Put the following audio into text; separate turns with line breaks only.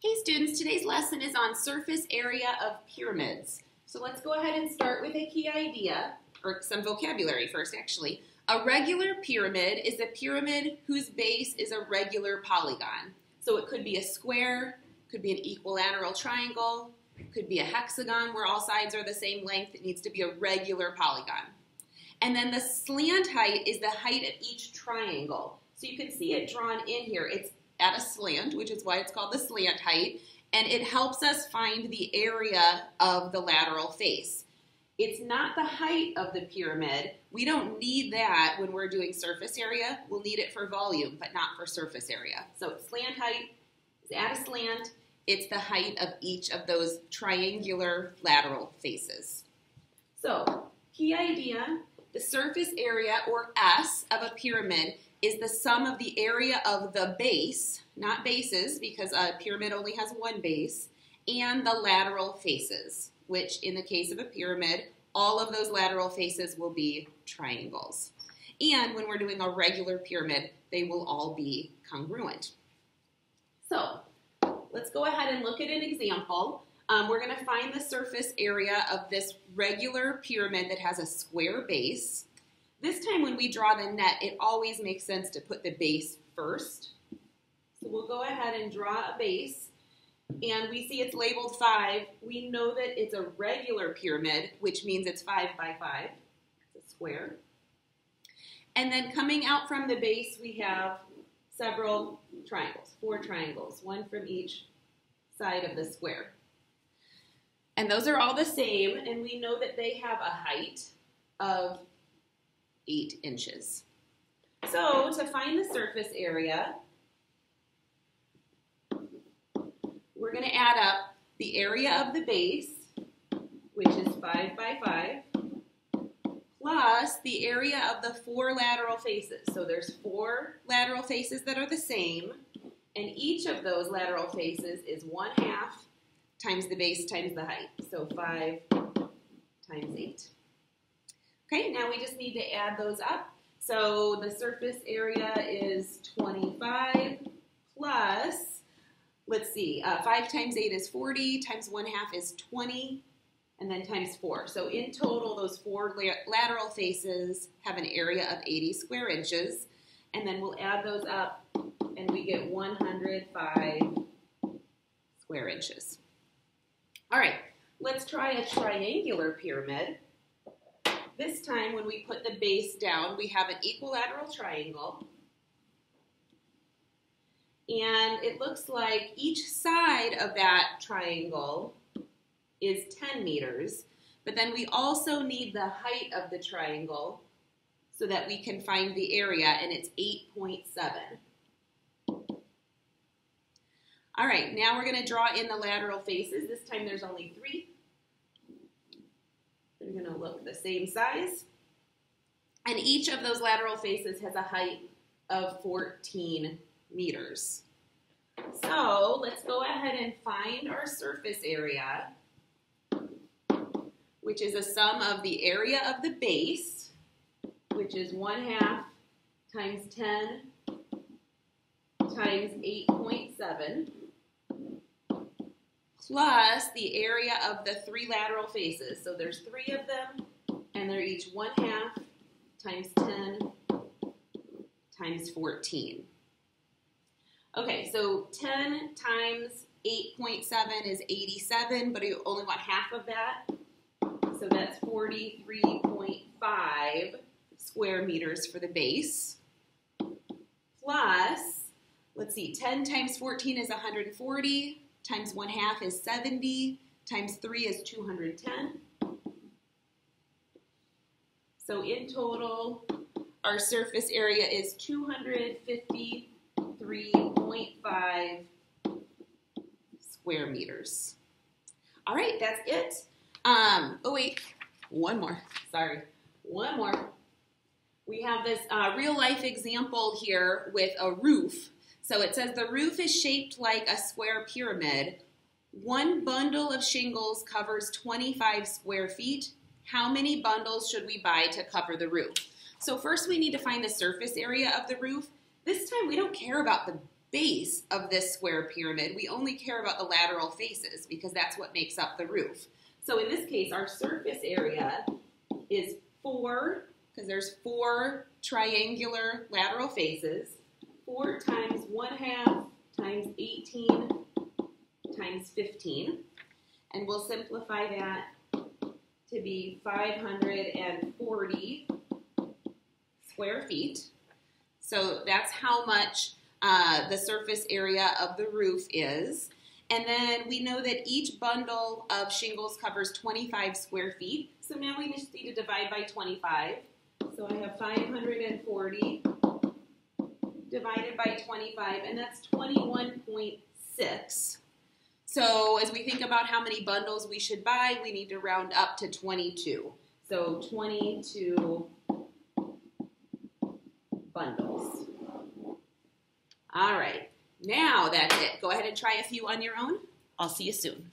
Hey students, today's lesson is on surface area of pyramids. So let's go ahead and start with a key idea, or some vocabulary first actually. A regular pyramid is a pyramid whose base is a regular polygon. So it could be a square, could be an equilateral triangle, could be a hexagon where all sides are the same length. It needs to be a regular polygon. And then the slant height is the height of each triangle. So you can see it drawn in here. It's at a slant, which is why it's called the slant height, and it helps us find the area of the lateral face. It's not the height of the pyramid. We don't need that when we're doing surface area. We'll need it for volume, but not for surface area. So slant height is at a slant. It's the height of each of those triangular lateral faces. So, key idea, the surface area, or S, of a pyramid is the sum of the area of the base, not bases, because a pyramid only has one base, and the lateral faces, which in the case of a pyramid, all of those lateral faces will be triangles. And when we're doing a regular pyramid, they will all be congruent. So, let's go ahead and look at an example. We're going to find the surface area of this regular pyramid that has a square base. This time when we draw the net, it always makes sense to put the base first. So we'll go ahead and draw a base, and we see it's labeled 5. We know that it's a regular pyramid, which means it's 5 by 5. It's a square. And then coming out from the base, we have several triangles, 4 triangles, one from each side of the square. And those are all the same, and we know that they have a height of 8 inches. So to find the surface area, we're going to add up the area of the base, which is 5 by 5, plus the area of the 4 lateral faces. So there's 4 lateral faces that are the same, and each of those lateral faces is 1/2 times the base times the height. So 5 times 8. Okay, now we just need to add those up. So the surface area is 25 plus, let's see, 5 times 8 is 40, times 1/2 is 20, and then times 4. So in total, those 4 lateral faces have an area of 80 square inches, and then we'll add those up, and we get 105 square inches. All right, let's try a triangular pyramid. This time, when we put the base down, we have an equilateral triangle. And it looks like each side of that triangle is 10 meters. But then we also need the height of the triangle so that we can find the area, and it's 8.7. All right, now we're going to draw in the lateral faces. This time there's only 3. They're going to look the same size. And each of those lateral faces has a height of 14 meters. So let's go ahead and find our surface area, which is a sum of the area of the base, which is 1/2 times 10 times 8.7, plus the area of the 3 lateral faces. So there's 3 of them, and they're each 1/2 times 10 times 14. Okay, so 10 times 8.7 is 87, but you only want half of that. So that's 43.5 square meters for the base. Plus, let's see, 10 times 14 is 140. Times 1/2 is 70, times 3 is 210. So in total, our surface area is 253.5 square meters. All right, that's it. Oh wait, one more, sorry, one more. We have this real life example here with a roof. So it says the roof is shaped like a square pyramid. 1 bundle of shingles covers 25 square feet. How many bundles should we buy to cover the roof? So first we need to find the surface area of the roof. This time we don't care about the base of this square pyramid, we only care about the lateral faces because that's what makes up the roof. So in this case, our surface area is 4, because there's 4 triangular lateral faces, 4 times 1/2 times 18 times 15. And we'll simplify that to be 540 square feet. So that's how much the surface area of the roof is. And then we know that each bundle of shingles covers 25 square feet. So now we just need to divide by 25. So I have 540 divided by 25, and that's 21.6. So as we think about how many bundles we should buy, we need to round up to 22. So 22 bundles. All right, now that's it. Go ahead and try a few on your own. I'll see you soon.